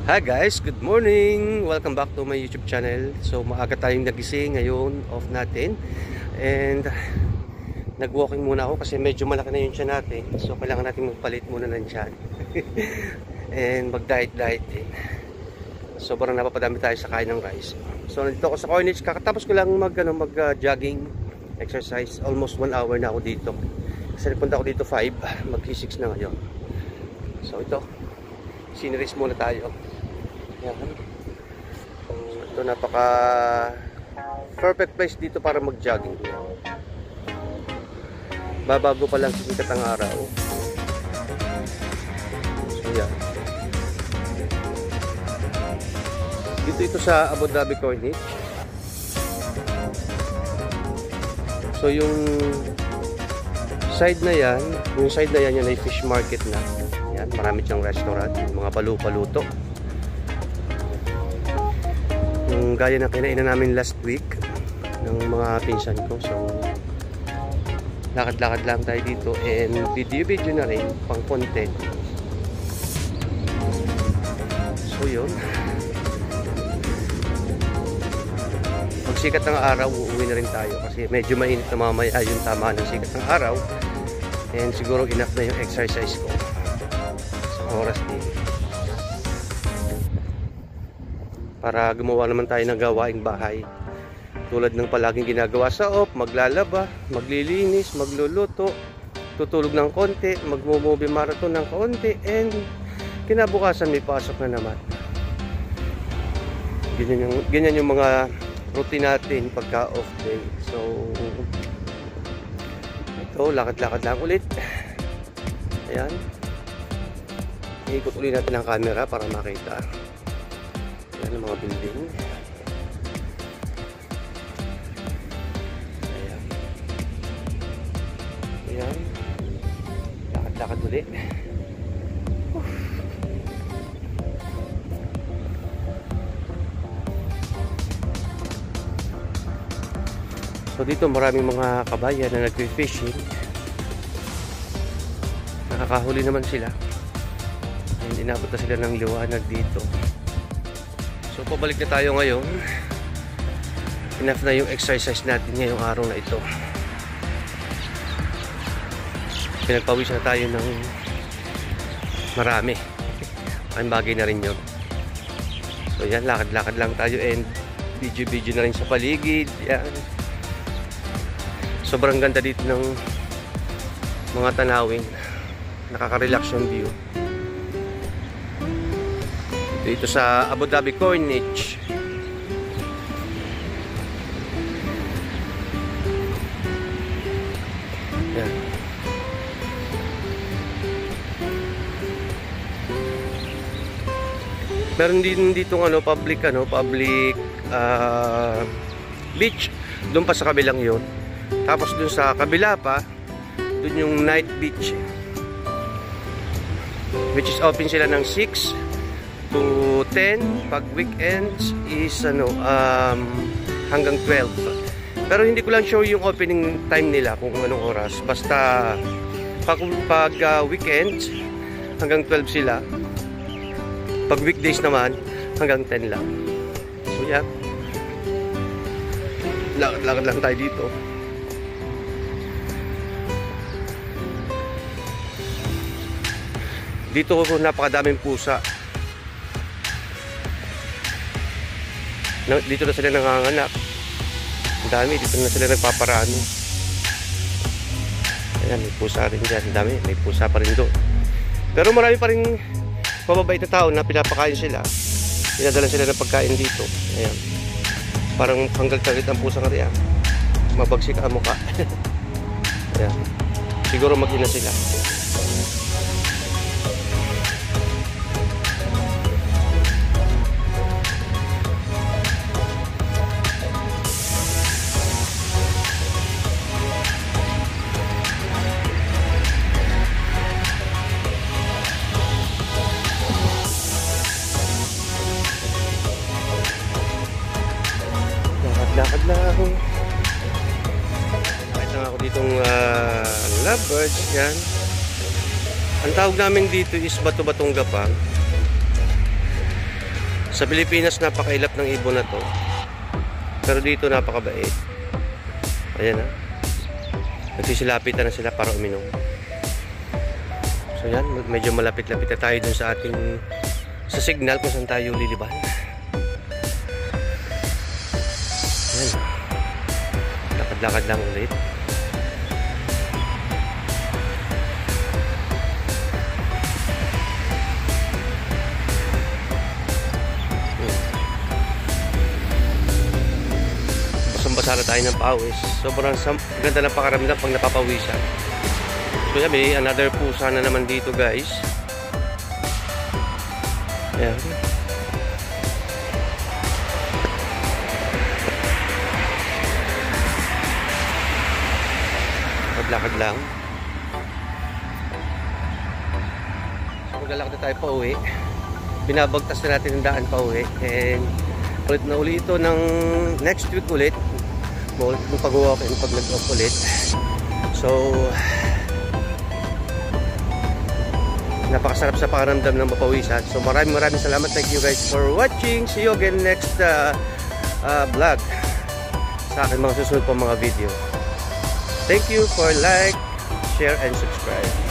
Hi guys, good morning! Welcome back to my YouTube channel. So maaga tayong nagising ngayon, off natin. And nag-walking muna ako kasi medyo malaki na yung tiyan natin. So kailangan natin magpalit muna ng tiyan. And mag-diet din. Sobrang napapadami tayo sa kain ng rice. So nandito ako sa Coinage. Kakatapos ko lang mag-jogging exercise. Almost 1 hour na ako dito. Kasi nagpunta ako dito 5, mag-6 na ngayon. So ito, sceneries muna tayo. Yan. Ito napaka perfect place dito para mag-jogging. Babago pa lang sikat ang araw. So yan. Dito ito sa Abu Dhabi Coinage. So yung side na yan yan ay fish market na. Yan, marami siyang restaurant, mga paluto. Yung gaya na kinainan namin last week ng mga pinsan ko. So lakad-lakad lang tayo dito and video na rin pang content. So yun, pag sikat ng araw uuwi na rin tayo kasi medyo mainit na mamaya yung tama ng sikat ng araw. And siguro enough na yung exercise ko sa oras din para gumawa naman tayo ng gawaing bahay tulad ng palaging ginagawa sa off. Maglalaba, maglilinis, magluluto, tutulog ng konti, magmo-movie marathon ng konti, and kinabukasan may pasok na naman. Ganyan yung mga routine natin pagka off day. So ito, lakad-lakad lang ulit. Ayan, iikot ulit natin ang camera para makita ang mga building. Ayan, lakad-lakad ulit. So dito maraming mga kabayan na nagfi-fishing. Nakakahuli naman sila. And inabot na sila ng liwanag dito. So pabalik na tayo ngayon. Enough na yung exercise natin ngayong araw na ito. Pinagpawis na tayo ng marami. Ang bagay na rin yun. So yan, lakad-lakad lang tayo and video na rin sa paligid. Yan. Sobrang ganda dito ng mga tanawin. Nakaka-relax yung view. Dito sa Abu Dhabi Coinage. Yan. Meron din dito public beach. Doon pa sa kabilang 'yon. Tapos dun sa kabila pa, dun yung night beach, which is open sila ng 6 to 10. Pag weekends is hanggang 12. Pero hindi ko lang sure yung opening time nila kung anong oras. Basta pag weekends hanggang 12 sila. Pag weekdays naman hanggang 10 lang. So yeah, lakad lang tayo dito. Dito napakadaming pusa. Dito na sila nanganganak. Ang dami, dito na sila nagpaparami. Ayan, may pusa rin dyan. Ang dami, may pusa pa rin doon. Pero marami pa rin mababait na tao na pinapakain sila. Pinadala sila ng pagkain dito. Ayan. Parang hanggang-talit ang pusang riyan. Mabagsik ang mukha. Ayan. Siguro mag-ina sila. Lakad lang. Nakita nga ako ditong lovebirds. Yan. Ang tawag namin dito is bato-batong gapang. Sa Pilipinas napakailap ng ibon na to, pero dito napakabait. Ayan na, nagsisilapitan na sila para uminom. So yan, medyo malapit-lapit na tayo dun sa ating sa signal kung saan tayo liliban. Ayan, lakad-lakad lang ulit. Basa na tayo ng pawis. Sobrang ganda ng pakaramdam pag napapawisan. So yan, may another pusa na naman dito guys. Ayan. Maglakad lang. So maglalakad na tayo pa uwi. Binabagtas na natin ang daan pa uwi. And ulit na uli ito ng next week ulit. Kung pag-walk and pag nag-off ulit. So napakasarap sa pakaramdam ng mapawisan. So maraming salamat. Thank you guys for watching. See you again next vlog sa akin mga susunod pa mga video. Thank you for like, share and subscribe.